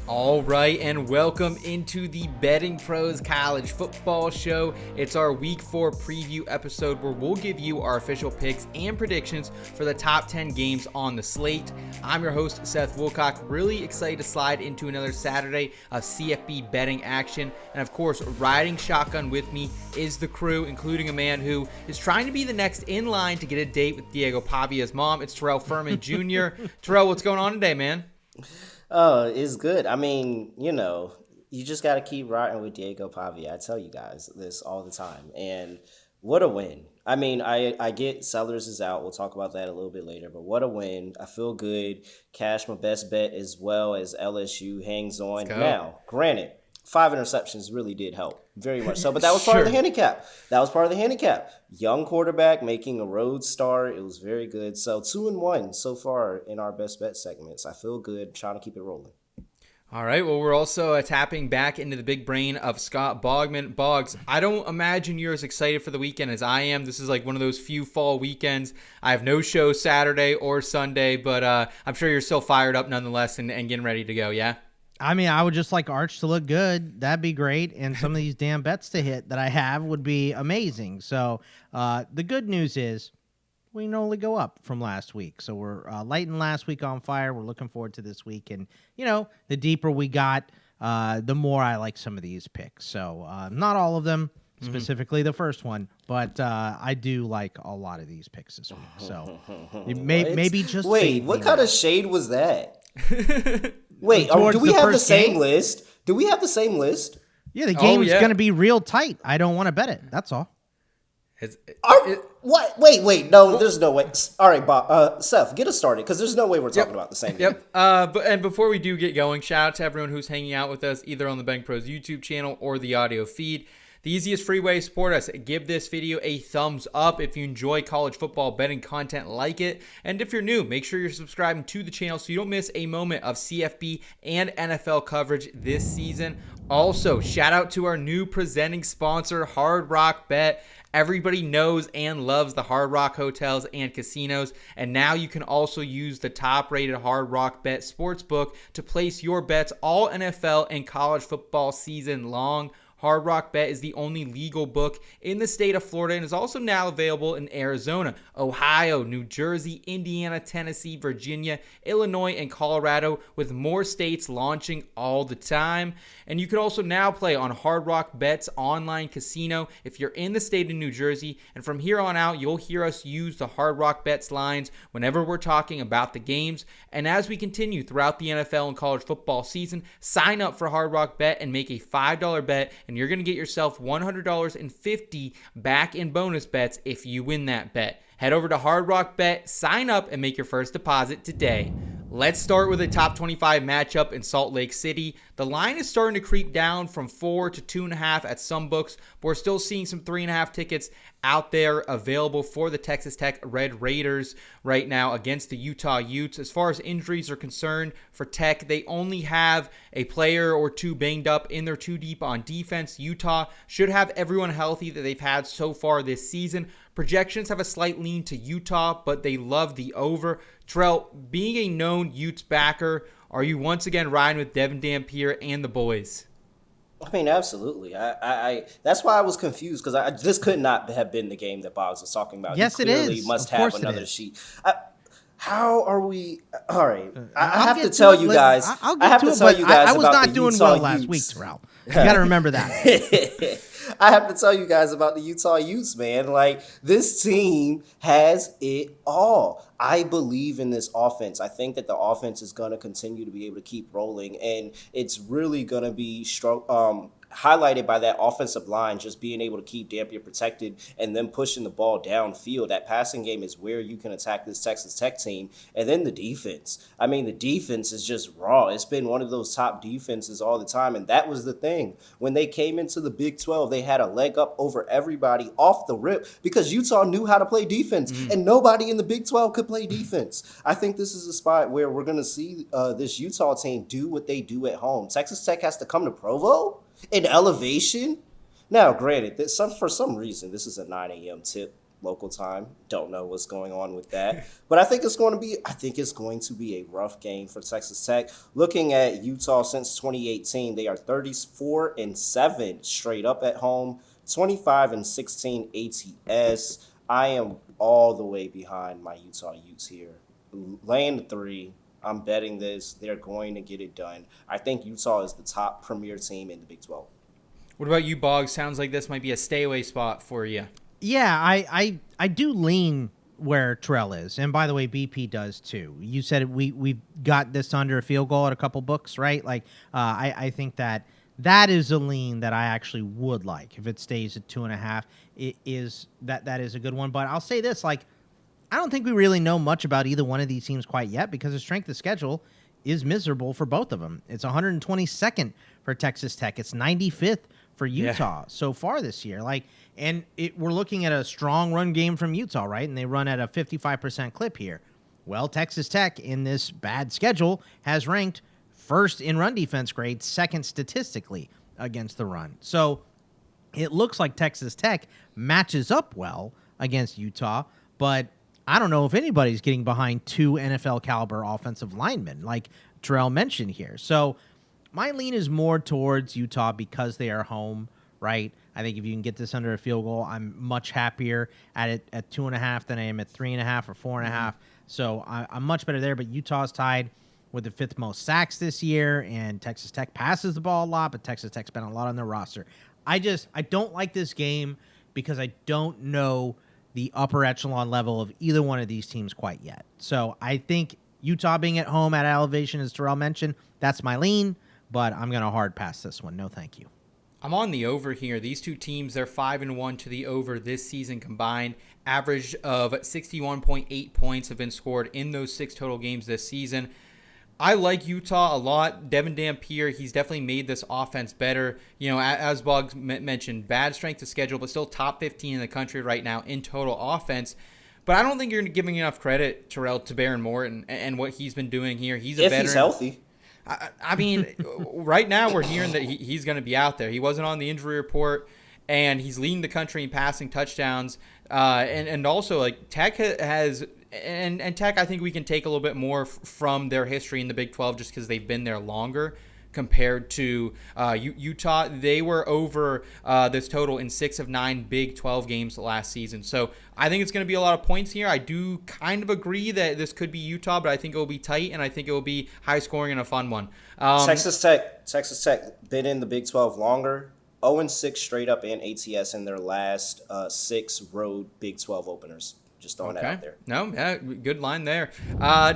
All right, and welcome into the BettingPros College Football Show. It's our Week 4 preview episode where we'll give you our official picks and predictions for the top 10 games on the slate. I'm your host, Seth Woolcock. Really excited to slide into another Saturday of CFB betting action. And of course, riding shotgun with me is the crew, including a man who is trying to be the next in line to get a date with Diego Pavia's mom. It's Terrell Furman Jr. Terrell, what's going on today, man? Oh, it's good. I mean, you just got to keep riding with Diego Pavia. I tell you guys this all the time. And what a win. I mean, I get Sellers is out. We'll talk about that a little bit later. But what a win. I feel good. Cash my best bet as well as LSU hangs on. Now, granted, 5 interceptions really did help. Very much so. But that was part of the handicap. Young quarterback making a road start. It was very good. So 2-1 so far in our best bet segments. I feel good. Trying to keep it rolling. All right. Well, we're also tapping back into the big brain of Scott Bogman. Boggs, I don't imagine you're as excited for the weekend as I am. This is like one of those few fall weekends. I have no show Saturday or Sunday, but I'm sure you're still fired up nonetheless and getting ready to go, yeah? I mean, I would just like Arch to look good. That'd be great. And some of these damn bets to hit that I have would be amazing. So the good news is we can only go up from last week. So we're lighting last week on fire. We're looking forward to this week. And, the deeper we got, the more I like some of these picks. So not all of them, specifically the first one. But I do like a lot of these picks this week. So maybe just wait, what kind of shade was that? Wait, do we have the same list? Do we have the same list? Yeah, the game is going to be real tight. I don't want to bet it. That's all. What? Wait. No, there's no way. All right, Bob, Seth, get us started because there's no way we're talking about the same game. But before we do get going, shout out to everyone who's hanging out with us either on the BettingPros YouTube channel or the audio feed. The easiest free way to support us, give this video a thumbs up if you enjoy college football betting content like it. And if you're new, make sure you're subscribing to the channel so you don't miss a moment of CFB and NFL coverage this season. Also, shout out to our new presenting sponsor, Hard Rock Bet. Everybody knows and loves the Hard Rock hotels and casinos, and now you can also use the top-rated Hard Rock Bet Sportsbook to place your bets all NFL and college football season long. Hard Rock Bet is the only legal book in the state of Florida and is also now available in Arizona, Ohio, New Jersey, Indiana, Tennessee, Virginia, Illinois, and Colorado, with more states launching all the time. And you can also now play on Hard Rock Bet's online casino if you're in the state of New Jersey. And from here on out, you'll hear us use the Hard Rock Bet's lines whenever we're talking about the games. And as we continue throughout the NFL and college football season, sign up for Hard Rock Bet and make a $5 bet, and you're going to get yourself $100.50 back in bonus bets if you win that bet. Head over to Hard Rock Bet, sign up, and make your first deposit today. Let's start with a top 25 matchup in Salt Lake City. The line is starting to creep down from 4 to 2.5 at some books, but we're still seeing some 3.5 tickets out there available for the Texas Tech Red Raiders right now against the Utah Utes. As far as injuries are concerned for Tech, they only have a player or two banged up in their two deep on defense. Utah should have everyone healthy that they've had so far this season. Projections have a slight lean to Utah, but they love the over. Terrell, being a known Utes backer, are you once again riding with Devin Dampier and the boys? I mean, absolutely. I that's why I was confused because this could not have been the game that Boggs was talking about. Yes, it is. Must have another sheet. How are we? All right, I have to tell you guys. I have to tell you guys. I was not doing well last week, Terrell. You got to remember that. I have to tell you guys about the Utah Utes, man. Like, this team has it all. I believe in this offense. I think that the offense is going to continue to be able to keep rolling, and it's really going to be highlighted by that offensive line just being able to keep Dampier protected and then pushing the ball downfield. That passing game is where you can attack this Texas Tech team. And then the defense. I mean, the defense is just raw. It's been one of those top defenses all the time, and that was the thing. When they came into the Big 12, they had a leg up over everybody off the rip because Utah knew how to play defense, and nobody in the Big 12 could play defense. I think this is a spot where we're going to see this Utah team do what they do at home. Texas Tech has to come to Provo in elevation. Now, granted, for some reason, this is a 9 a.m. tip local time. Don't know what's going on with that. But I think it's going to be a rough game for Texas Tech. Looking at Utah since 2018, they are 34-7 straight up at home, 25-16 ATS. I am all the way behind my Utah Utes here. Laying the 3. I'm betting this. They're going to get it done. I think Utah is the top premier team in the Big 12. What about you, Boggs? Sounds like this might be a stay away spot for you. Yeah, I do lean where Terrell is, and by the way, BP does too. You said we've got this under a field goal at a couple books, right? Like, I think that is a lean that I actually would like if it stays at 2.5. It is that is a good one. But I'll say this, like, I don't think we really know much about either one of these teams quite yet because the strength of schedule is miserable for both of them. It's 122nd for Texas Tech. It's 95th for Utah so far this year. We're looking at a strong run game from Utah, right? And they run at a 55% clip here. Well, Texas Tech in this bad schedule has ranked first in run defense grade, second statistically against the run. So it looks like Texas Tech matches up well against Utah, but I don't know if anybody's getting behind 2 NFL caliber offensive linemen like Terrell mentioned here. So my lean is more towards Utah because they are home, right? I think if you can get this under a field goal, I'm much happier at it at 2.5 than I am at 3.5 or 4.5. So I'm much better there. But Utah's tied with the 5th most sacks this year, and Texas Tech passes the ball a lot, but Texas Tech spent a lot on their roster. I don't like this game because I don't know the upper echelon level of either one of these teams quite yet. So I think Utah being at home at elevation, as Terrell mentioned, that's my lean. But I'm going to hard pass this one. No, thank you. I'm on the over here. These two teams, they're 5-1 to the over this season combined. Average of 61.8 points have been scored in those 6 total games this season. I like Utah a lot. Devin Dampier, he's definitely made this offense better. You know, as Boggs mentioned, bad strength of schedule, but still top 15 in the country right now in total offense. But I don't think you're giving enough credit, Terrell, to Baron Morton and what he's been doing here. He's a veteran. If he's healthy. I mean, right now we're hearing that he's going to be out there. He wasn't on the injury report, and he's leading the country in passing touchdowns. And also, like, Tech has – and Tech, I think we can take a little bit more from their history in the Big 12 just because they've been there longer compared to Utah. They were over this total in 6 of 9 Big 12 games last season. So I think it's going to be a lot of points here. I do kind of agree that this could be Utah, but I think it will be tight, and I think it will be high scoring and a fun one. Texas Tech been in the Big 12 longer. 0-6 straight up in ATS in their last 6 road Big 12 openers. Just throwing that out there. No, yeah, good line there.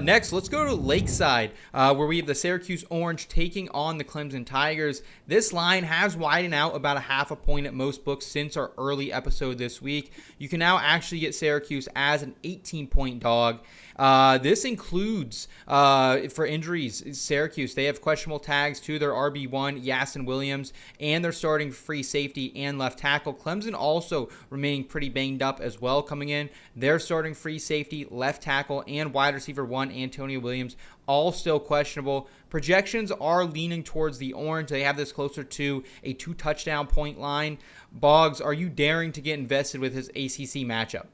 Next, let's go to Lakeside, where we have the Syracuse Orange taking on the Clemson Tigers. This line has widened out about a 0.5 point at most books since our early episode this week. You can now actually get Syracuse as an 18-point dog. This includes, for injuries, Syracuse. They have questionable tags to their RB1, Yasin Williams, and they're starting free safety and left tackle. Clemson also remaining pretty banged up as well coming in. They're starting free safety, left tackle, and wide receiver 1, Antonio Williams, all still questionable. Projections are leaning towards the Orange. They have this closer to a 2 touchdown point line. Boggs, are you daring to get invested with his ACC matchup?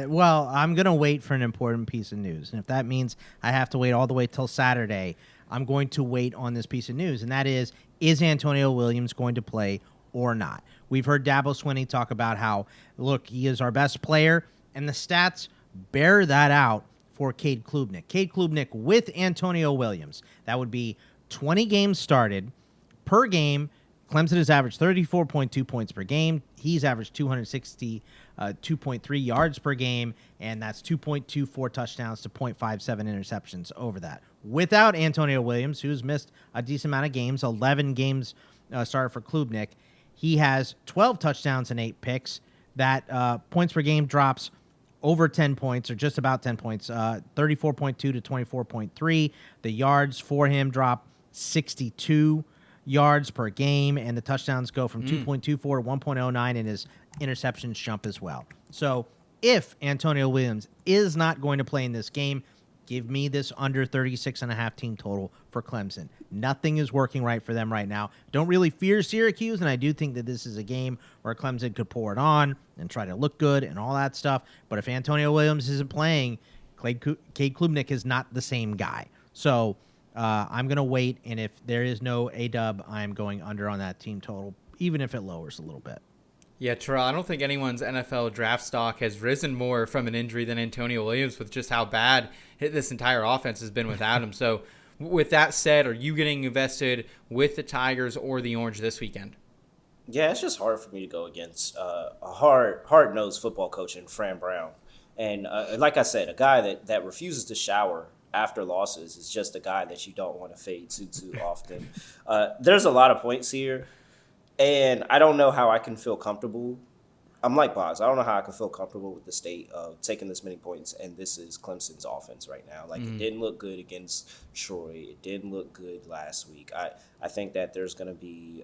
Well, I'm going to wait for an important piece of news. And if that means I have to wait all the way till Saturday, I'm going to wait on this piece of news. And that is Antonio Williams going to play or not? We've heard Dabo Swinney talk about how, look, he is our best player, and the stats bear that out for Cade Klubnik. Cade Klubnik with Antonio Williams. That would be 20 games started per game. Clemson has averaged 34.2 points per game. He's averaged 262.3 yards per game, and that's 2.24 touchdowns to 0.57 interceptions over that. Without Antonio Williams, who's missed a decent amount of games, 11 games started for Klubnik, he has 12 touchdowns and 8 picks. That points per game drops over 10 points, or just about 10 points, 34.2 to 24.3. The yards for him drop 62 yards per game, and the touchdowns go from 2.24 to 1.09, and his interceptions jump as well. So if Antonio Williams is not going to play in this game, Give me this under 36.5 team total for Clemson. Nothing is working right for them right now. Don't really fear Syracuse, and I do think that this is a game where Clemson could pour it on and try to look good and all that stuff. But if Antonio Williams isn't playing, Cade Klubnik is not the same guy. So I'm going to wait, and if there is no A-dub, I'm going under on that team total, even if it lowers a little bit. Yeah, Terrell, I don't think anyone's NFL draft stock has risen more from an injury than Antonio Williams with just how bad this entire offense has been without him. So with that said, are you getting invested with the Tigers or the Orange this weekend? Yeah, it's just hard for me to go against a hard-nosed football coach in Fran Brown. And like I said, a guy that refuses to shower after losses is just a guy that you don't want to fade too often. There's a lot of points here. And I don't know how I can feel comfortable. I'm like Boggs. I don't know how I can feel comfortable with the state of taking this many points. And this is Clemson's offense right now. Like, It didn't look good against Troy. It didn't look good last week. I think that there's going to be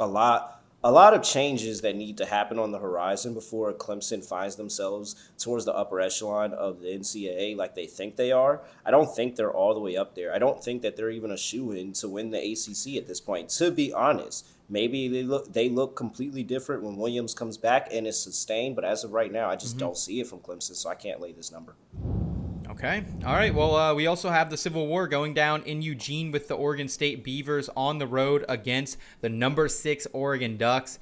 a lot of changes that need to happen on the horizon before Clemson finds themselves towards the upper echelon of the NCAA like they think they are. I don't think they're all the way up there. I don't think that they're even a shoo-in to win the ACC at this point, to be honest. Maybe they look completely different when Williams comes back and is sustained, but as of right now, I just don't see it from Clemson, so I can't lay this number. Okay. All right. Well, we also have the Civil War going down in Eugene with the Oregon State Beavers on the road against the number 6 Oregon Ducks.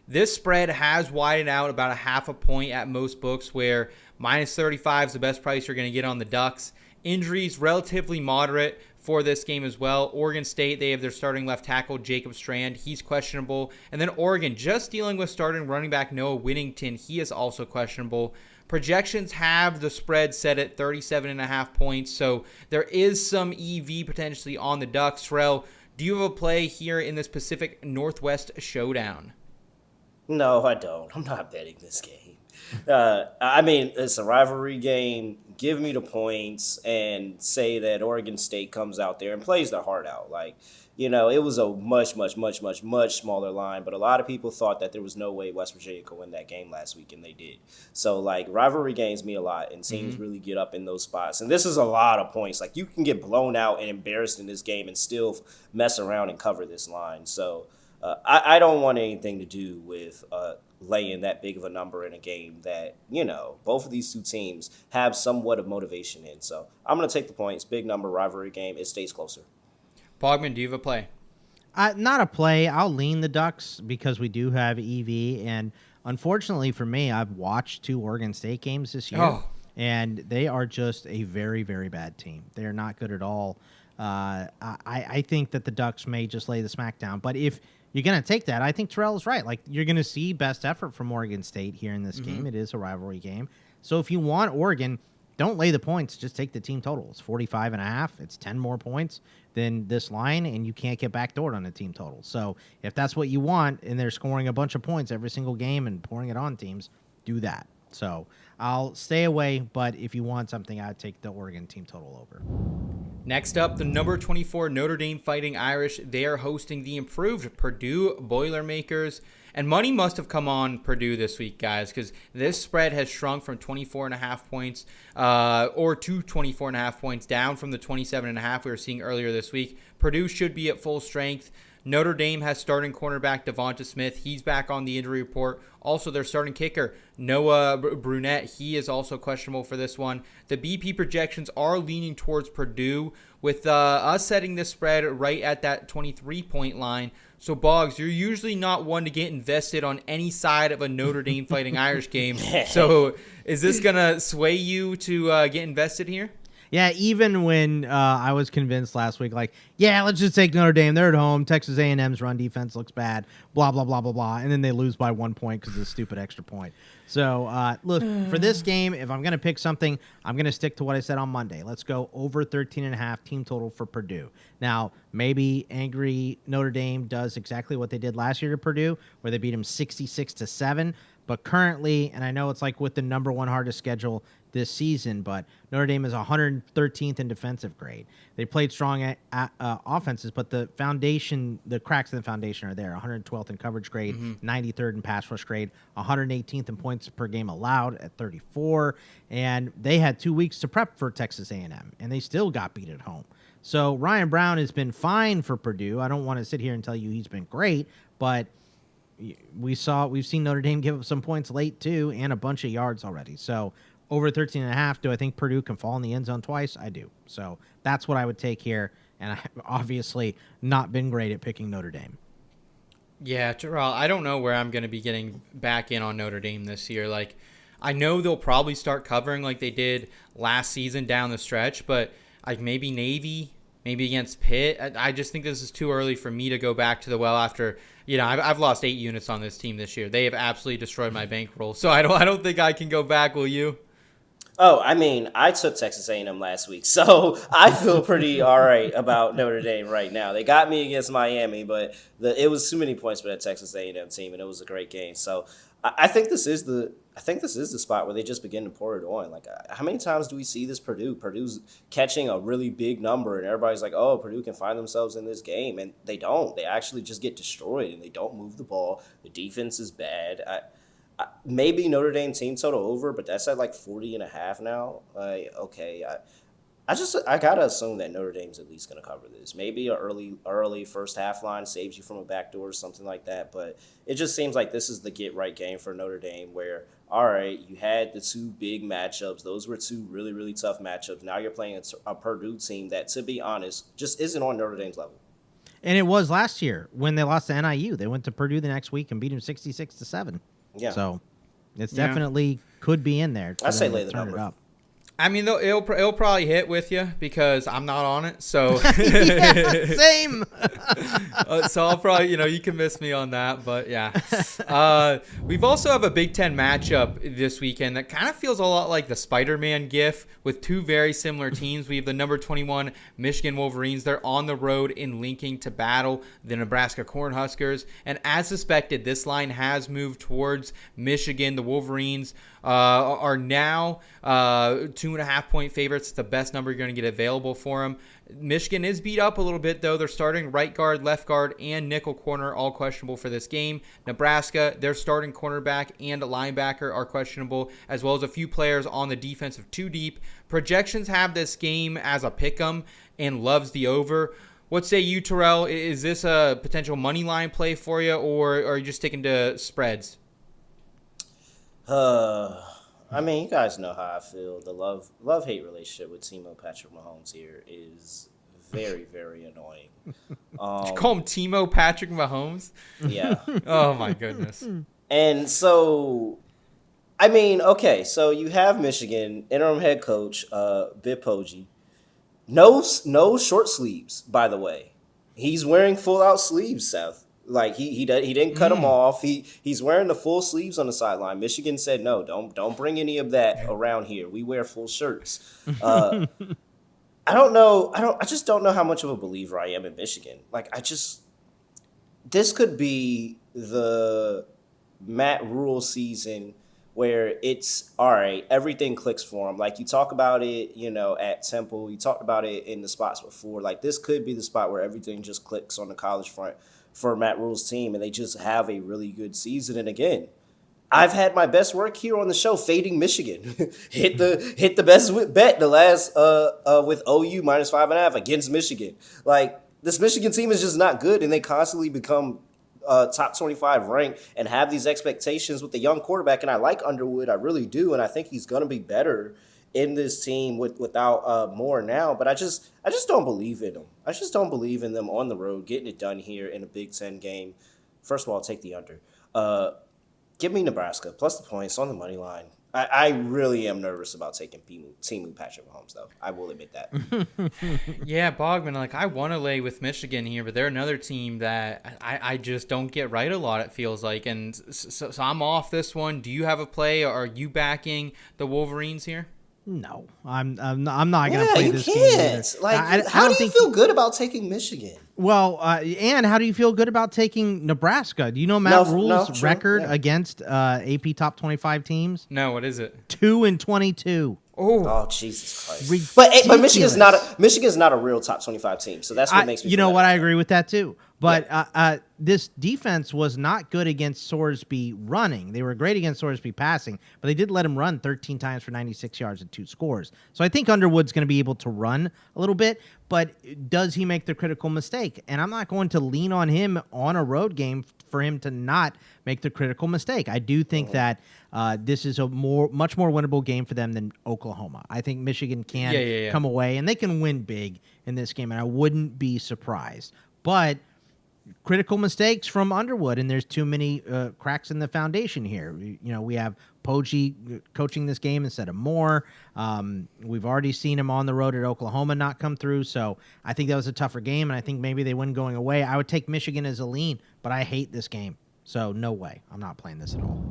This spread has widened out about a half a point at most books, where minus 35 is the best price you're going to get on the Ducks. Injuries relatively moderate for this game as well. Oregon State, they have their starting left tackle, Jacob Strand. He's questionable. And then Oregon, just dealing with starting running back Noah Whittington. He is also questionable. Projections have the spread set at 37.5 points, so there is some EV potentially on the Ducks. Terrell, do you have a play here in this Pacific Northwest showdown? No, I don't. I'm not betting this game. I mean, it's a rivalry game. Give me the points and say that Oregon State comes out there and plays their heart out. Like, you know, it was a much smaller line, but a lot of people thought that there was no way West Virginia could win that game last week, and they did. So, like, rivalry games mean a lot, and teams really get up in those spots. And this is a lot of points. Like, you can get blown out and embarrassed in this game and still mess around and cover this line. So, I don't want anything to do with laying that big of a number in a game that, you know, both of these two teams have somewhat of motivation in. So, I'm going to take the points. Big number, rivalry game. It stays closer. Bogman, do you have a play? Not a play. I'll lean the Ducks because we do have EV. And unfortunately for me, I've watched 2 Oregon State games this year. And they are just a very, very bad team. They're not good at all. I think that the Ducks may just lay the smackdown. But if you're going to take that, I think Terrell is right. Like, you're going to see best effort from Oregon State here in this game. It is a rivalry game. So if you want Oregon, don't lay the points. Just take the team total. It's 45.5. It's 10 more points than this line, and you can't get backdoored on the team total. So if that's what you want, and they're scoring a bunch of points every single game and pouring it on teams, do that. So I'll stay away, but if you want something, I'd take the Oregon team total over. Next up, the number 24 Notre Dame Fighting Irish. They are hosting the improved Purdue Boilermakers. And money must have come on Purdue this week, guys, because this spread has shrunk from 24.5 points or to 24.5 points, down from the 27.5 we were seeing earlier this week. Purdue should be at full strength. Notre Dame has starting cornerback Devonta Smith. He's back on the injury report. Also, their starting kicker, Noah Brunette, he is also questionable for this one. The BP projections are leaning towards Purdue, with us setting this spread right at that 23-point line. So, Boggs, you're usually not one to get invested on any side of a Notre Dame Fighting Irish game. So, is this going to sway you to get invested here? Yeah, even when I was convinced last week, like, yeah, let's just take Notre Dame. They're at home. Texas A&M's run defense looks bad, blah, blah, blah, blah, blah. And then they lose by 1 point because of the stupid extra point. So, look, for this game, if I'm going to pick something, I'm going to stick to what I said on Monday. Let's go over 13.5 team total for Purdue. Now, maybe angry Notre Dame does exactly what they did last year to Purdue, where they beat them 66-7. But currently, and I know it's like with the number one hardest schedule this season, but Notre Dame is 113th in defensive grade. They played strong at offenses, but the foundation, the cracks in the foundation are there. 112th in coverage grade, 93rd in pass rush grade, 118th in points per game allowed at 34, and they had 2 weeks to prep for Texas A&M, and they still got beat at home. So Ryan Brown has been fine for Purdue. I don't want to sit here and tell you he's been great, but we've seen Notre Dame give up some points late too, and a bunch of yards already. So over 13.5, do I think Purdue can fall in the end zone twice? I do. So that's what I would take here, and I've obviously not been great at picking Notre Dame. Yeah, Terrell, I don't know where I'm going to be getting back in on Notre Dame this year. Like, I know they'll probably start covering like they did last season down the stretch, but like maybe Navy, maybe against Pitt. I just think this is too early for me to go back to the well after, I've lost 8 units on this team this year. They have absolutely destroyed my bankroll. So I don't think I can go back, will you? Oh, I mean, I took Texas A&M last week, so I feel pretty all right about Notre Dame right now. They got me against Miami, but it was too many points for that Texas A&M team, and it was a great game. So I think this is the spot where they just begin to pour it on. Like, how many times do we see this Purdue? Purdue's catching a really big number, and everybody's like, oh, Purdue can find themselves in this game, and they don't. They actually just get destroyed, and they don't move the ball. The defense is bad. Maybe Notre Dame team total over, but that's at like 40.5 now. Okay, I gotta assume that Notre Dame's at least gonna cover this. Maybe an early first half line saves you from a backdoor or something like that. But it just seems like this is the get right game for Notre Dame, where all right, you had the 2 big matchups. Those were 2 really, really tough matchups. Now you're playing a Purdue team that, to be honest, just isn't on Notre Dame's level. And it was last year when they lost to NIU. They went to Purdue the next week and beat them 66-7. Yeah. So it's definitely could be in there. I say lay the number up. I mean, it'll probably hit with you because I'm not on it. So yeah, same. So I'll probably, you can miss me on that, but yeah. We've also have a Big Ten matchup this weekend that kind of feels a lot like the Spider-Man gif with 2 very similar teams. We have the number 21 Michigan Wolverines. They're on the road in Lincoln to battle the Nebraska Cornhuskers. And as suspected, this line has moved towards Michigan. The Wolverines are now 2.5-point favorites. It's the best number you're going to get available for them. Michigan is beat up a little bit, though. They're starting right guard, left guard, and nickel corner, all questionable for this game. Nebraska, their starting cornerback and linebacker are questionable, as well as a few players on the defensive 2 deep. Projections have this game as a pick'em and loves the over. What say you, Terrell? Is this a potential money line play for you, or are you just sticking to spreads? I mean, you guys know how I feel. The love-hate relationship with Timo Patrick Mahomes here is very, very annoying. You call him Timo Patrick Mahomes? Yeah. Oh, my goodness. And so, I mean, okay, so you have Michigan, interim head coach, Bipoji. No short sleeves, by the way. He's wearing full-out sleeves, Seth. Like he didn't cut them off. He's wearing the full sleeves on the sideline. Michigan said no, don't bring any of that around here. We wear full shirts. I just don't know how much of a believer I am in Michigan. Like this could be the Matt Rule season where it's all right, everything clicks for him. Like you talk about it, at Temple, you talked about it in the spots before. Like this could be the spot where everything just clicks on the college front for Matt Rule's team, and they just have a really good season. And again, I've had my best work here on the show fading Michigan. hit the best bet the last with OU minus 5.5 against Michigan. Like this Michigan team is just not good, and they constantly become top 25 ranked and have these expectations with the young quarterback. And I like Underwood, I really do, and I think he's gonna be better in this team without more now, but I just don't believe in them. I just don't believe in them on the road getting it done here in a Big Ten game. First of all, I'll take the under. Give me Nebraska plus the points on the money line. I really am nervous about taking Timo Patrick Mahomes, though. I will admit that. Yeah, Bogman, like I want to lay with Michigan here, but they're another team that I just don't get right a lot, it feels like. And so I'm off this one. Do you have a play? Or are you backing the Wolverines here? No, I'm not going to Yeah, play you this game either. can't. Like, I how don't do you think feel good about taking Michigan? Well, and how do you feel good about taking Nebraska? Do you know No, Matt Rule's true, record yeah. against AP top 25 teams? No, what is it? 2-22. Oh, Oh, Jesus Christ! Ridiculous. But Michigan's not a real top 25 team, so that's what makes me. You feel know better. what? I agree with that too. But this defense was not good against Sorsby running. They were great against Sorsby passing, but they did let him run 13 times for 96 yards and 2 scores. So I think Underwood's going to be able to run a little bit, but does he make the critical mistake? And I'm not going to lean on him on a road game for him to not make the critical mistake. I do think that this is a much more winnable game for them than Oklahoma. I think Michigan can come away, and they can win big in this game, and I wouldn't be surprised. But critical mistakes from Underwood, and there's too many cracks in the foundation here. We have Poggi coaching this game instead of Moore. We've already seen him on the road at Oklahoma not come through, so I think that was a tougher game, and I think maybe they win going away. I would take Michigan as a lean, but I hate this game, so no way. I'm not playing this at all.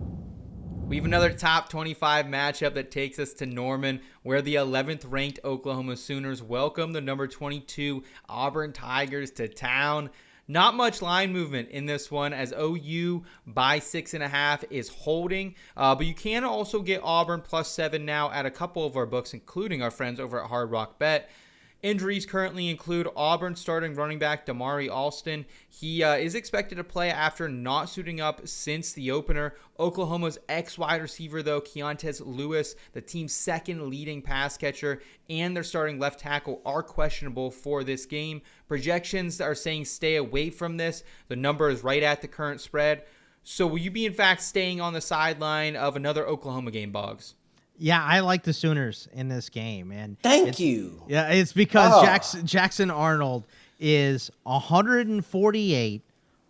We have another top 25 matchup that takes us to Norman, where the 11th ranked Oklahoma Sooners welcome the number 22 Auburn Tigers to town. Not much line movement in this one, as OU by 6.5 is holding. But you can also get Auburn +7 now at a couple of our books, including our friends over at Hard Rock Bet. Injuries currently include Auburn starting running back Damari Alston. He is expected to play after not suiting up since the opener. Oklahoma's ex-wide receiver, though, Keontez Lewis, the team's second leading pass catcher, and their starting left tackle are questionable for this game. Projections are saying stay away from this. The number is right at the current spread. So will you be, in fact, staying on the sideline of another Oklahoma game, Boggs? Yeah, I like the Sooners in this game, and Thank you. Yeah, it's because Jackson Arnold is 148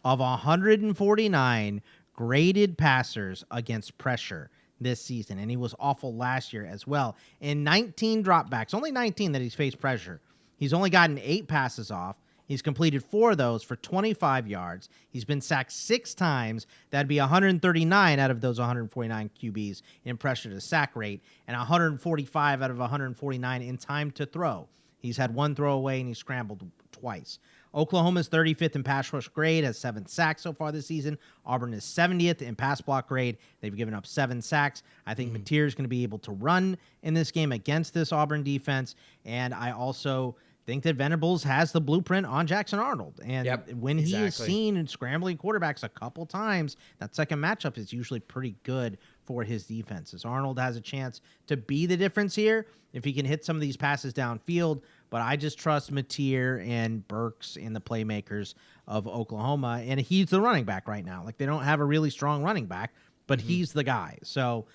of 149 graded passers against pressure this season, and he was awful last year as well. In 19 dropbacks, only 19 that he's faced pressure. He's only gotten 8 passes off. He's completed 4 of those for 25 yards. He's been sacked 6 times. That'd be 139 out of those 149 QBs in pressure to sack rate, and 145 out of 149 in time to throw. He's had 1 throwaway, and he's scrambled twice. Oklahoma's 35th in pass rush grade, has 7 sacks so far this season. Auburn is 70th in pass block grade. They've given up 7 sacks. I think Mateer is going to be able to run in this game against this Auburn defense, and I also think that Venables has the blueprint on Jackson Arnold. And when he is seen in scrambling quarterbacks a couple times, that second matchup is usually pretty good for his defenses. Arnold has a chance to be the difference here if he can hit some of these passes downfield, but I just trust Mateer and Burks and the playmakers of Oklahoma, and he's the running back right now. Like, they don't have a really strong running back, but he's the guy. So,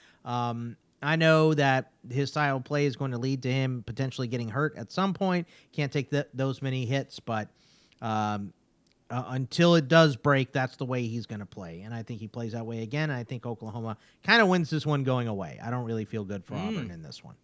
I know that his style of play is going to lead to him potentially getting hurt at some point. Can't take those many hits, but until it does break, that's the way he's going to play. And I think he plays that way again. I think Oklahoma kind of wins this one going away. I don't really feel good for Auburn in this one.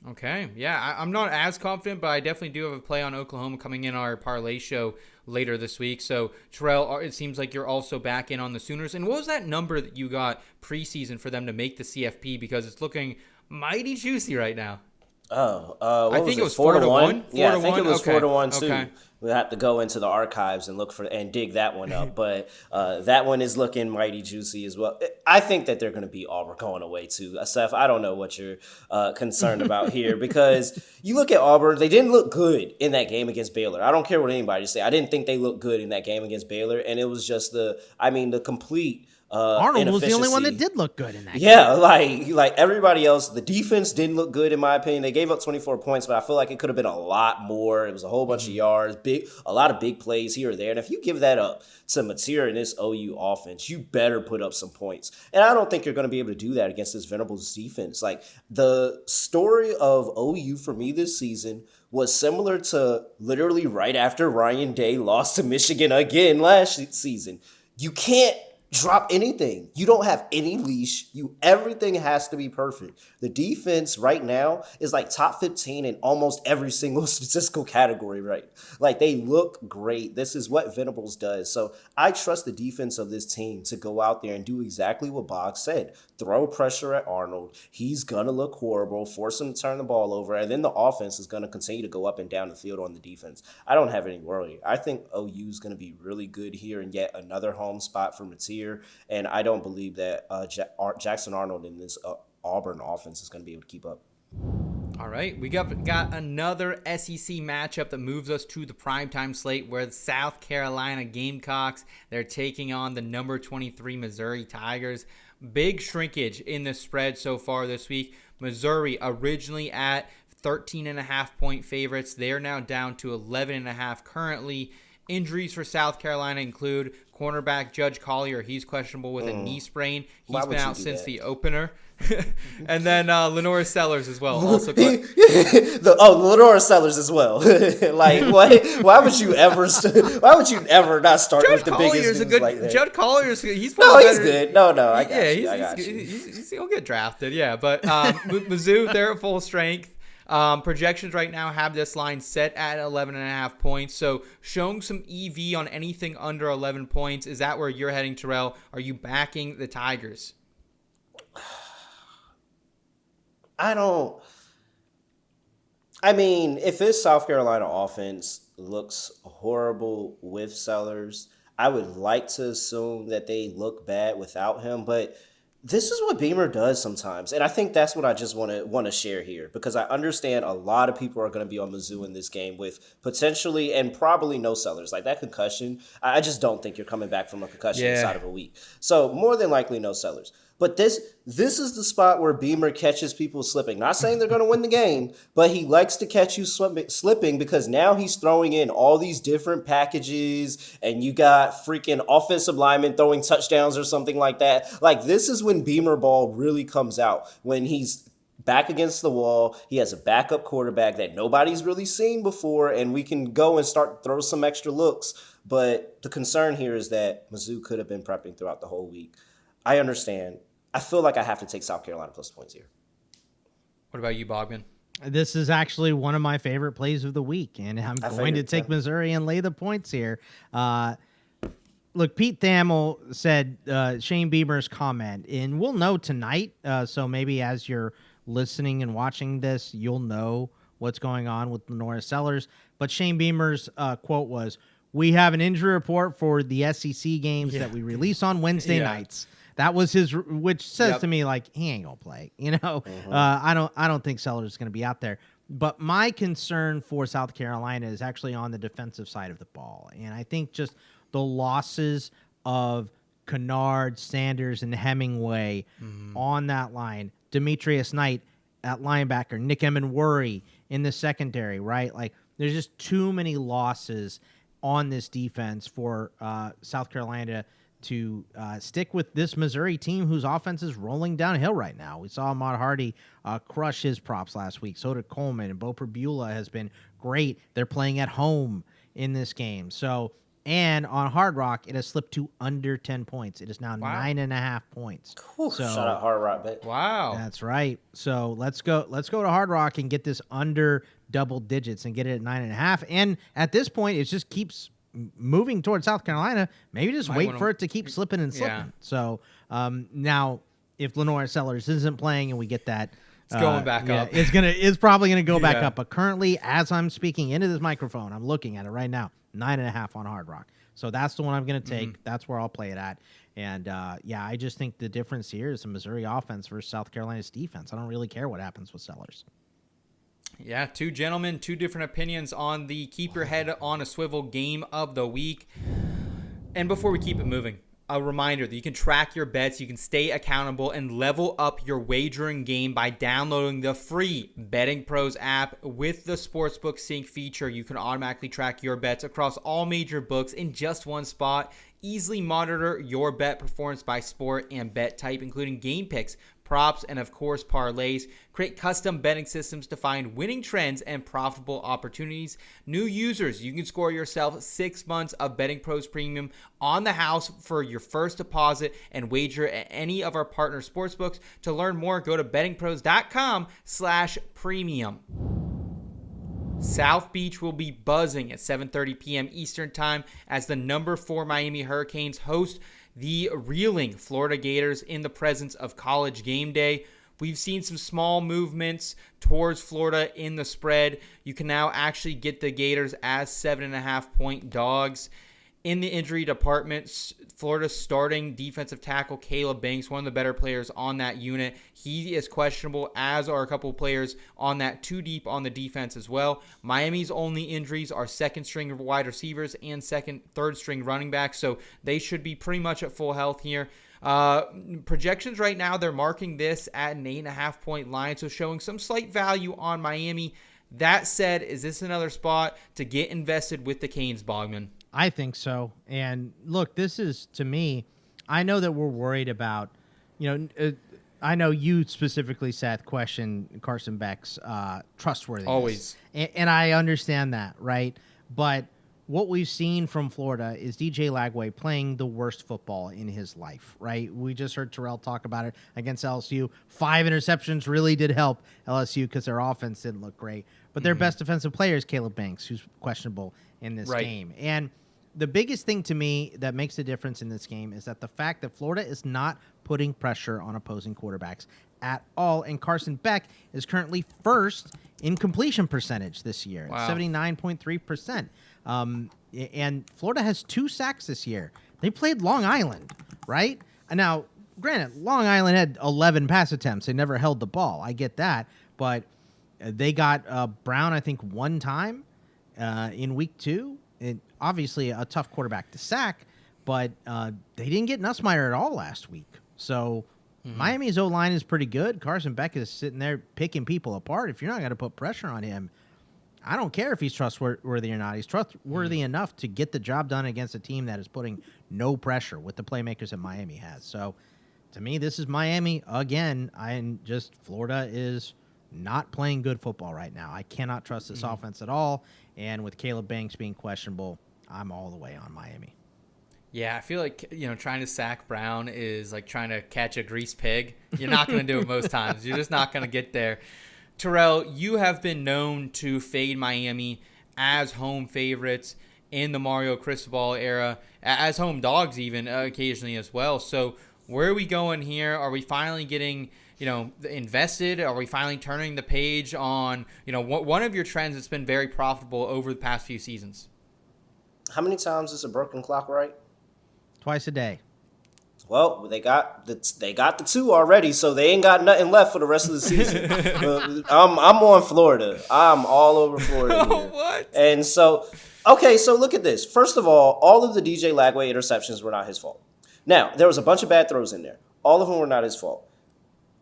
Okay, yeah, I'm not as confident, but I definitely do have a play on Oklahoma coming in our parlay show later this week. So, Terrell, it seems like you're also back in on the Sooners. And what was that number that you got preseason for them to make the CFP? Because it's looking mighty juicy right now. I think it was 4 to 1. Yeah, I think it was 4 to 1 too. Okay. We'll have to go into the archives and look for and dig that one up. But that one is looking mighty juicy as well. I think that they're going to beat Auburn going away too. Seth, I don't know what you're concerned about here, because you look at Auburn, they didn't look good in that game against Baylor. I don't care what anybody say. I didn't think they looked good in that game against Baylor, and it was just the complete Arnold was the only one that did look good in that game. Yeah, like everybody else, the defense didn't look good in my opinion. They gave up 24 points, but I feel like it could have been a lot more. It was a whole bunch of yards, a lot of big plays here or there. And if you give that up to Mateer and this OU offense, you better put up some points. And I don't think you're going to be able to do that against this Venables defense. Like, the story of OU for me this season was similar to literally right after Ryan Day lost to Michigan again last season. You can't drop anything. You don't have any leash. Everything has to be perfect. The defense right now is like top 15 in almost every single statistical category, right? Like they look great. This is what Venables does. So I trust the defense of this team to go out there and do exactly what Bog said. Throw pressure at Arnold. He's gonna look horrible, force him to turn the ball over, and then the offense is gonna continue to go up and down the field on the defense. I don't have any worry. I think OU is gonna be really good here and yet another home spot for Mateer. And I don't believe that Jackson Arnold in this Auburn offense is going to be able to keep up. All right, we got another SEC matchup that moves us to the primetime slate where the South Carolina Gamecocks, they're taking on the number 23 Missouri Tigers. Big shrinkage in the spread so far this week. Missouri originally at 13.5-point favorites. They're now down to 11.5 currently. Injuries for South Carolina include cornerback Judge Collier. He's questionable with a knee sprain. He's been out since the opener. And then Lenore Sellers as well. Also Lenore Sellers as well. Like, why would you ever not start Judge with the Collier's biggest news like that? Judge Collier's he's good. No, I got you. He'll get drafted. Yeah, but Mizzou, they're at full strength. Projections right now have this line set at 11.5 points. So showing some EV on anything under 11 points. Is that where you're heading, Terrell? Are you backing the Tigers? If this South Carolina offense looks horrible with Sellers, I would like to assume that they look bad without him, but this is what Beamer does sometimes, and I think that's what I just want to share here, because I understand a lot of people are going to be on Mizzou in this game with potentially and probably no Sellers. Like that concussion, I just don't think you're coming back from a concussion inside of a week. So more than likely no Sellers. But this is the spot where Beamer catches people slipping. Not saying they're going to win the game, but he likes to catch you slipping because now he's throwing in all these different packages and you got freaking offensive linemen throwing touchdowns or something like that. Like this is when Beamer ball really comes out, when he's back against the wall. He has a backup quarterback that nobody's really seen before, and we can go and start to throw some extra looks. But the concern here is that Mizzou could have been prepping throughout the whole week. I understand. I feel like I have to take South Carolina plus points here. What about you, Bogman? This is actually one of my favorite plays of the week, and I'm going to take Missouri and lay the points here. Look, Pete Thamel said Shane Beamer's comment, and we'll know tonight, so maybe as you're listening and watching this, you'll know what's going on with Lenore Sellers. But Shane Beamer's quote was, "We have an injury report for the SEC games that we release on Wednesday nights." That was his, which says to me like he ain't gonna play. I don't think Sellers is gonna be out there. But my concern for South Carolina is actually on the defensive side of the ball, and I think just the losses of Kennard, Sanders, and Hemingway on that line, Demetrius Knight at linebacker, Nick Emenworry in the secondary, right? Like there's just too many losses on this defense for South Carolina to stick with this Missouri team whose offense is rolling downhill right now. We saw Ahmad Hardy crush his props last week. So did Coleman, and Bo Perbula has been great. They're playing at home in this game. So, and on Hard Rock, it has slipped to under 10 points. It is now 9.5 points. So, shout out Hard Rock, bet. Wow. That's right. So let's go to Hard Rock and get this under double digits and get it at 9.5. And at this point, it just keeps moving towards South Carolina. Maybe just wait for it to keep slipping and slipping. Yeah. So now, if Lenore Sellers isn't playing and we get that, it's going back up. It's probably gonna go back up. But currently, as I'm speaking into this microphone, I'm looking at it right now. 9.5 on Hard Rock. So that's the one I'm gonna take. That's where I'll play it at. And I just think the difference here is the Missouri offense versus South Carolina's defense. I don't really care what happens with Sellers. Yeah, two gentlemen, two different opinions on the keep your head on a swivel game of the week. And before we keep it moving, a reminder that you can track your bets, you can stay accountable, and level up your wagering game by downloading the free BettingPros app. With the Sportsbook Sync feature, you can automatically track your bets across all major books in just one spot. Easily monitor your bet performance by sport and bet type, including game picks, props, and of course parlays. Create custom betting systems to find winning trends and profitable opportunities. New users, you can score yourself 6 months of BettingPros Premium on the house for your first deposit and wager at any of our partner sportsbooks. To learn more, go to bettingpros.com/premium. South Beach will be buzzing at 7:30 p.m. Eastern Time as the number 4 Miami Hurricanes host the reeling Florida Gators in the presence of College Game Day. We've seen some small movements towards Florida in the spread. You can now actually get the Gators as 7.5-point dogs. In the injury department, Florida's starting defensive tackle Caleb Banks, one of the better players on that unit. He is questionable, as are a couple of players on that 2 deep on the defense as well. Miami's only injuries are second-string wide receivers and third-string running backs, so they should be pretty much at full health here. Projections right now, they're marking this at an 8.5-point line, so showing some slight value on Miami. That said, is this another spot to get invested with the Canes, Bogman? I think so. And look, this is, to me, I know that we're worried about, I know you specifically, Seth, question Carson Beck's trustworthiness. Always. And I understand that, right? But what we've seen from Florida is DJ Lagway playing the worst football in his life, right? We just heard Terrell talk about it against LSU. 5 interceptions really did help LSU because their offense didn't look great. But their best defensive player is Caleb Banks, who's questionable in this game. And the biggest thing to me that makes a difference in this game is that the fact that Florida is not putting pressure on opposing quarterbacks at all. And Carson Beck is currently first in completion percentage this year, wow. 79.3%. And Florida has 2 sacks this year. They played Long Island, right? Now, granted, Long Island had 11 pass attempts. They never held the ball. I get that. But they got Brown, I think, 1 time in week 2. Obviously a tough quarterback to sack, but they didn't get Nussmeier at all last week. So Miami's O-line is pretty good. Carson Beck is sitting there picking people apart. If you're not going to put pressure on him, I don't care if he's trustworthy or not. He's trustworthy enough to get the job done against a team that is putting no pressure with the playmakers that Miami has. So to me, this is Miami again. Florida is not playing good football right now. I cannot trust this offense at all. And with Caleb Banks being questionable, I'm all the way on Miami. Yeah, I feel like, trying to sack Brown is like trying to catch a greased pig. You're not going to do it most times. You're just not going to get there. Terrell, you have been known to fade Miami as home favorites in the Mario Cristobal era, as home dogs even occasionally as well. So where are we going here? Are we finally getting invested? Are we finally turning the page on, one of your trends that's been very profitable over the past few seasons? How many times is a broken clock right? Twice a day. Well, they got the 2 already, so they ain't got nothing left for the rest of the season. I'm on Florida. I'm all over Florida here. What? And so, okay, so look at this. First of all of the DJ Lagway interceptions were not his fault. Now, there was a bunch of bad throws in there. All of them were not his fault.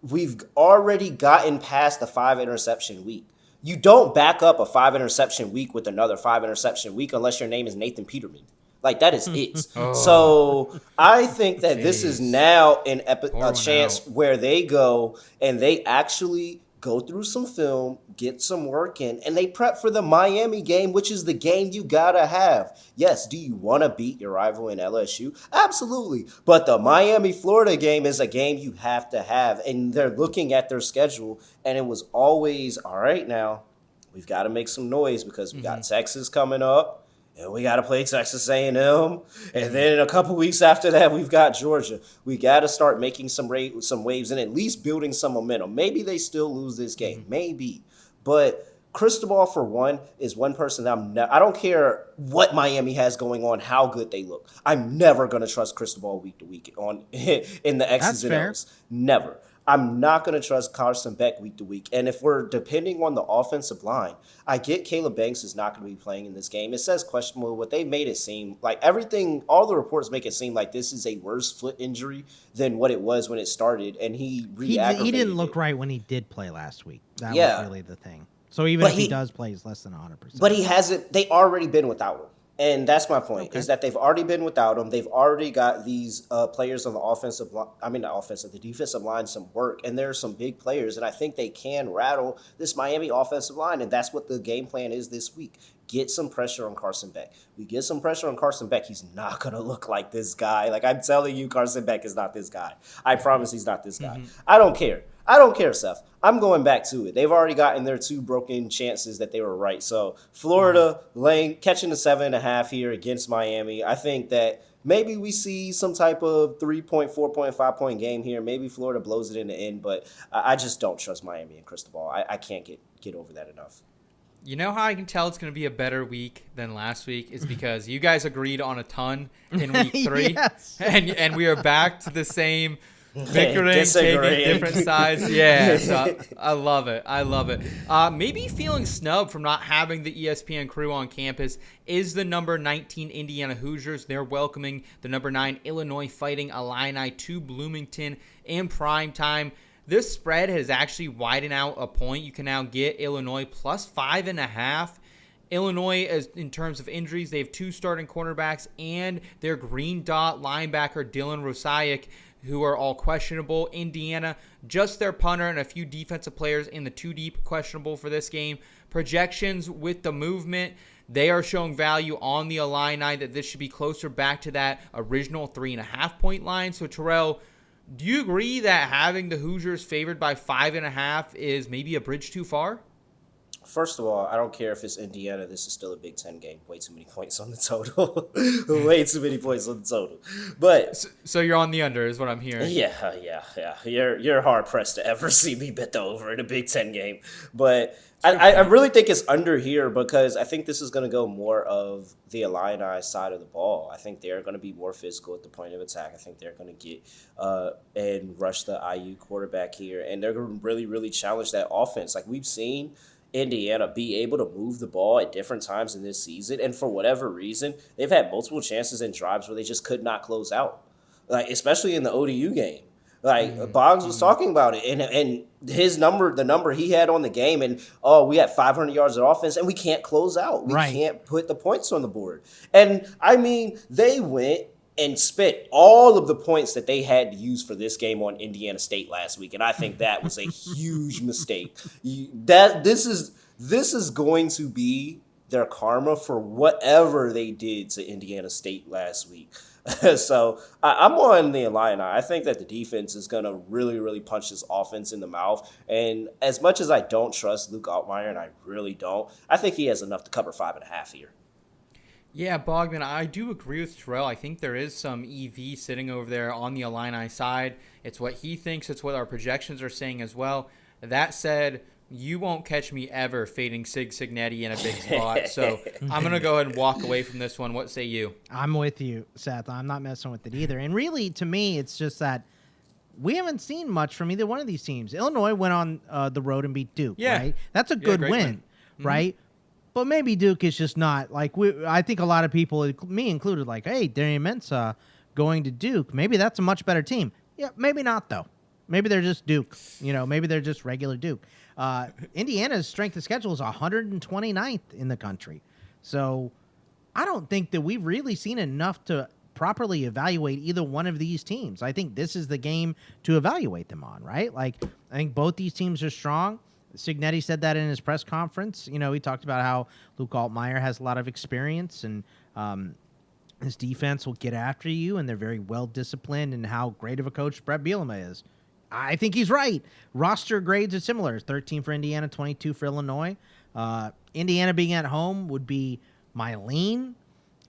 We've already gotten past the 5 interception week. You don't back up a 5 interception week with another 5 interception week unless your name is Nathan Peterman. Like, that is it. So I think that this is now a chance where they go and they actually go through some film, get some work in, and they prep for the Miami game, which is the game you gotta have. Yes, do you want to beat your rival in LSU? Absolutely. But the Miami-Florida game is a game you have to have, and they're looking at their schedule, and it was always, all right, now, we've got to make some noise because we got Texas coming up. And we got to play Texas A&M. And then a couple weeks after that, we've got Georgia. We got to start making some waves and at least building some momentum. Maybe they still lose this game. Maybe. But Cristobal, for one, is one person that I don't care what Miami has going on, how good they look. I'm never going to trust Cristobal week to week in the X's and O's. Never. I'm not going to trust Carson Beck week to week. And if we're depending on the offensive line, I get Caleb Banks is not going to be playing in this game. It says questionable, but they made it seem like all the reports make it seem like this is a worse foot injury than what it was when it started. And he re-aggravated He didn't look right when he did play last week. That was really the thing. So even if he does play, he's less than 100%. But he hasn't. They already been without him. And that's my point, is that they've already been without him. They've already got these players on the offensive line, the defensive line some work, and there are some big players, and I think they can rattle this Miami offensive line, and that's what the game plan is this week. Get some pressure on Carson Beck. We get some pressure on Carson Beck, he's not going to look like this guy. Like, I'm telling you, Carson Beck is not this guy. I promise he's not this guy. I don't care, Seth. I'm going back to it. They've already gotten their 2 broken chances that they were right. So Florida catching the 7.5 here against Miami. I think that maybe we see some type of 3-point, 4-point, 5-point game here. Maybe Florida blows it in the end, but I just don't trust Miami and Cristobal. I can't get over that enough. You know how I can tell it's going to be a better week than last week is because you guys agreed on a ton in week 3, Yes. and we are back to the same bickering, taking different sides. Yeah, so I love it. Maybe feeling snubbed from not having the ESPN crew on campus is the number 19 Indiana Hoosiers. They're welcoming the number 9 Illinois Fighting Illini to Bloomington in prime time. This spread has actually widened out a point. You can now get Illinois plus 5.5. Illinois, as in terms of injuries, they have 2 starting cornerbacks and their green dot linebacker Dylan Rosaic, who are all questionable. Indiana, just their punter and a few defensive players in the 2 deep questionable for this game. Projections with the movement, they are showing value on the Illini that this should be closer back to that original 3.5-point line. So, Terrell, do you agree that having the Hoosiers favored by 5.5 is maybe a bridge too far? First of all, I don't care if it's Indiana. This is still a Big Ten game. Way too many points on the total. Way too many points on the total. But so you're on the under, is what I'm hearing. Yeah. You're hard pressed to ever see me bet the over in a Big Ten game. But I really think it's under here because I think this is going to go more of the Illini side of the ball. I think they're going to be more physical at the point of attack. I think they're going to get and rush the IU quarterback here, and they're going to really, really challenge that offense. Like we've seen Indiana be able to move the ball at different times in this season, and for whatever reason, they've had multiple chances and drives where they just could not close out. Like especially in the ODU game. Like Boggs was talking about it, and his number, the number he had on the game, and we had 500 yards of offense, and we can't close out. We can't put the points on the board. And I mean, they went and spent all of the points that they had to use for this game on Indiana State last week, and I think that was a huge mistake. This is going to be their karma for whatever they did to Indiana State last week. So I'm on the Illini. I think that the defense is going to really, really punch this offense in the mouth. And as much as I don't trust Luke Altmaier, and I really don't, I think he has enough to cover 5.5 here. Yeah, Bogman, I do agree with Terrell. I think there is some EV sitting over there on the Illini side. It's what he thinks. It's what our projections are saying as well. That said, you won't catch me ever fading Sig Signetti in a big spot. So I'm going to go ahead and walk away from this one. What say you? I'm with you, Seth. I'm not messing with it either. And really, to me, it's just that we haven't seen much from either one of these teams. Illinois went on the road and beat Duke, right? That's a good win, right? But maybe Duke is just not like I think a lot of people, me included, like, hey, Darian Mensah going to Duke. Maybe that's a much better team. Yeah, maybe not though. Maybe they're just Duke. Maybe they're just regular Duke. Indiana's strength of schedule is 129th in the country. So I don't think that we've really seen enough to properly evaluate either one of these teams. I think this is the game to evaluate them on, right? Like, I think both these teams are strong. Signetti said that in his press conference. He talked about how Luke Altmaier has a lot of experience and his defense will get after you, and they're very well disciplined, and how great of a coach Brett Bielema is. I think he's right. Roster grades are similar. 13 for Indiana, 22 for Illinois. Indiana being at home would be my lean.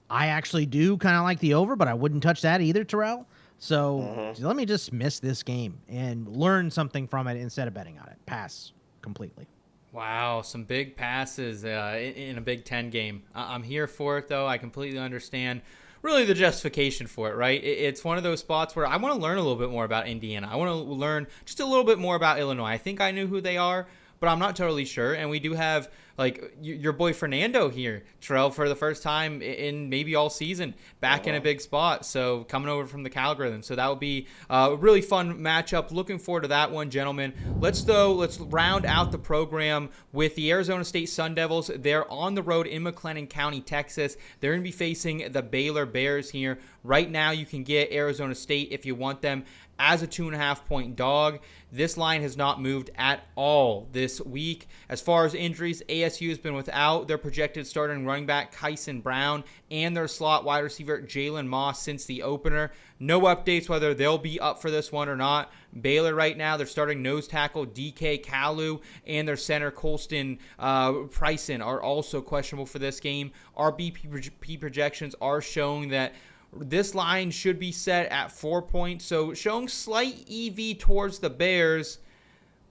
I actually do kind of like the over, but I wouldn't touch that either, Terrell. So let me just miss this game and learn something from it instead of betting on it. Pass completely. Wow, some big passes in a Big Ten game. I'm here for it, though. I completely understand really the justification for it, right? It's one of those spots where I want to learn a little bit more about Indiana. I want to learn just a little bit more about Illinois. I think I knew who they are, but I'm not totally sure. And we do have like your boy Fernando here, Terrell, for the first time in maybe all season, back in a big spot. So coming over from the Calgary. So that will be a really fun matchup. Looking forward to that one, gentlemen. Let's round out the program with the Arizona State Sun Devils. They're on the road in McLennan County, Texas. They're going to be facing the Baylor Bears here. Right now, you can get Arizona State if you want them as a 2.5-point dog. This line has not moved at all this week. As far as injuries, ASU has been without their projected starting running back Kyson Brown and their slot wide receiver Jalen Moss since the opener. No updates whether they'll be up for this one or not. Baylor right now, they're starting nose tackle DK Kalu and their center Colston Pryson are also questionable for this game. Our BP projections are showing that this line should be set at 4 points, so showing slight EV towards the Bears.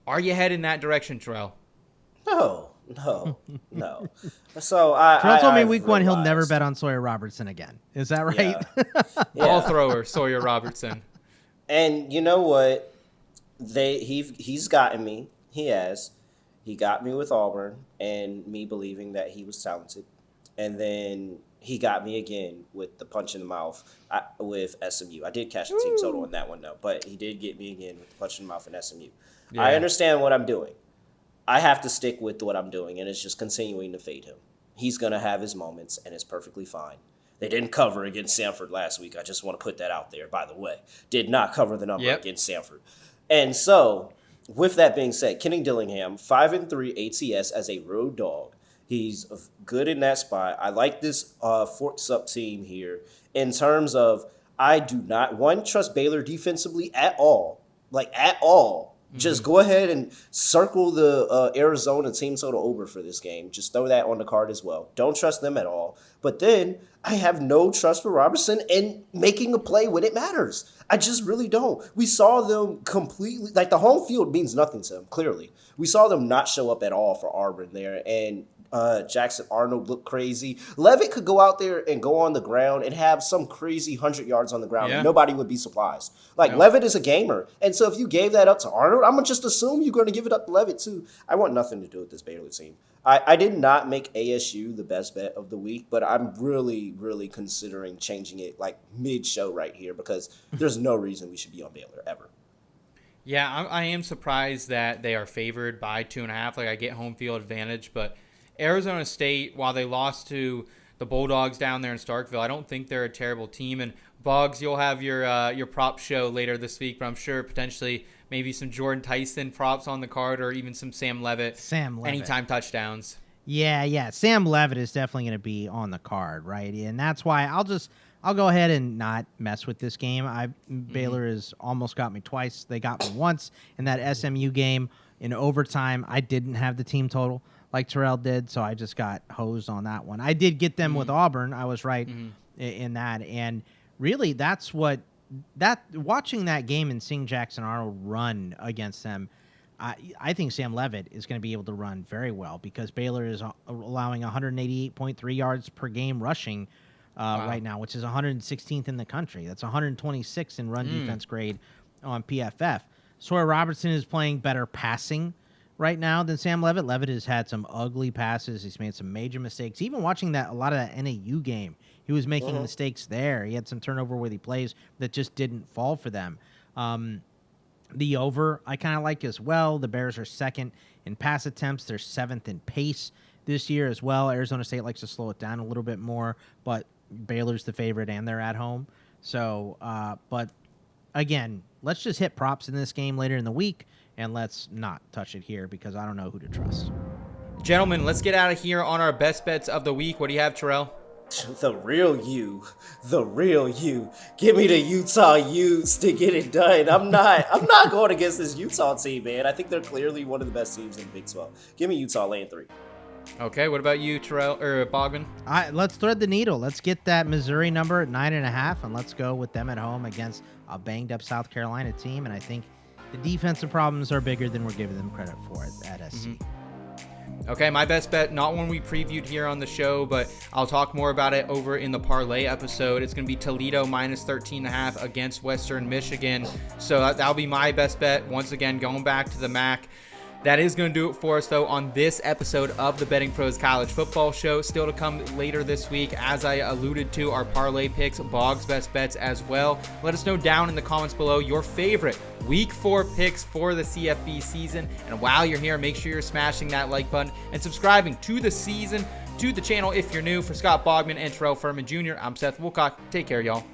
Are you heading that direction, Terrell? No. So Terrell told me I've week one he'll never realized- bet on Sawyer Robertson again. Is that right? Yeah. Ball thrower Sawyer Robertson. And you know what? He's gotten me. He has. He got me with Auburn and me believing that he was talented. And then he got me again with the punch in the mouth with SMU. I did catch the team total on that one, though. But he did get me again with the punch in the mouth in SMU. Yeah. I understand what I'm doing. I have to stick with what I'm doing, and it's just continuing to fade him. He's going to have his moments, and it's perfectly fine. They didn't cover against Samford last week. I just want to put that out there, by the way. Did not cover the number against Samford. And so, with that being said, Kenny Dillingham, 5-3 ATS as a road dog. He's good in that spot. I like this Forks Up team here in terms of I do not, trust Baylor defensively at all. Like, at all. Mm-hmm. Just go ahead and circle the Arizona team total over for this game. Just throw that on the card as well. Don't trust them at all. But then I have no trust for Robertson in making a play when it matters. I just really don't. We saw them completely, like the home field means nothing to them, clearly. We saw them not show up at all for Auburn there. And Jackson Arnold looked crazy. Levitt could go out there and go on the ground and have some crazy 100 yards on the ground. Yeah. And nobody would be surprised. Like, no. Levitt is a gamer. And so if you gave that up to Arnold, I'm going to just assume you're going to give it up to Levitt too. I want nothing to do with this Baylor team. I did not make ASU the best bet of the week, but I'm really, really considering changing it like mid-show right here because there's no reason we should be on Baylor ever. Yeah, I am surprised that they are favored by 2.5. Like, I get home field advantage, but Arizona State, while they lost to the Bulldogs down there in Starkville, I don't think they're a terrible team. And Boggs, you'll have your prop show later this week, but I'm sure potentially maybe some Jordan Tyson props on the card or even some Sam Levitt. Anytime touchdowns. Yeah. Sam Levitt is definitely going to be on the card, right? And that's why I'll go ahead and not mess with this game. Baylor has almost got me twice. They got me once in that SMU game in overtime. I didn't have the team total like Terrell did, so I just got hosed on that one. I did get them with Auburn. I was right in that. And really, that's what watching that game and seeing Jackson Arnold run against them, I think Sam Levitt is going to be able to run very well because Baylor is allowing 188.3 yards per game rushing right now, which is 116th in the country. That's 126 in run defense grade on PFF. Sawyer Robertson is playing better passing right now than Sam Levitt. Levitt has had some ugly passes. He's made some major mistakes. Even watching a lot of that NAU game, he was making mistakes there. He had some turnover-worthy plays that just didn't fall for them. The over I kind of like as well. The Bears are second in pass attempts. They're seventh in pace this year as well. Arizona State likes to slow it down a little bit more, but Baylor's the favorite and they're at home. So, but again, let's just hit props in this game later in the week, and let's not touch it here because I don't know who to trust. Gentlemen, let's get out of here on our best bets of the week. What do you have, Terrell? The real you. Give me the Utah Utes to get it done. I'm not going against this Utah team, man. I think they're clearly one of the best teams in the Big 12. Give me Utah laying 3. Okay, what about you, Terrell or Bogman? Let's thread the needle. Let's get that Missouri number at 9.5, and let's go with them at home against a banged-up South Carolina team. And I think the defensive problems are bigger than we're giving them credit for at SC. Okay, my best bet, not one we previewed here on the show, but I'll talk more about it over in the parlay episode. It's going to be Toledo minus 13.5 against Western Michigan. So that'll be my best bet. Once again, going back to the MAC. That is going to do it for us, though, on this episode of the Betting Pros College Football Show. Still to come later this week, as I alluded to, our parlay picks, Bog's best bets as well. Let us know down in the comments below your favorite Week 4 picks for the CFB season. And while you're here, make sure you're smashing that like button and subscribing to the channel if you're new. For Scott Bogman and Terrell Furman Jr., I'm Seth Woolcock. Take care, y'all.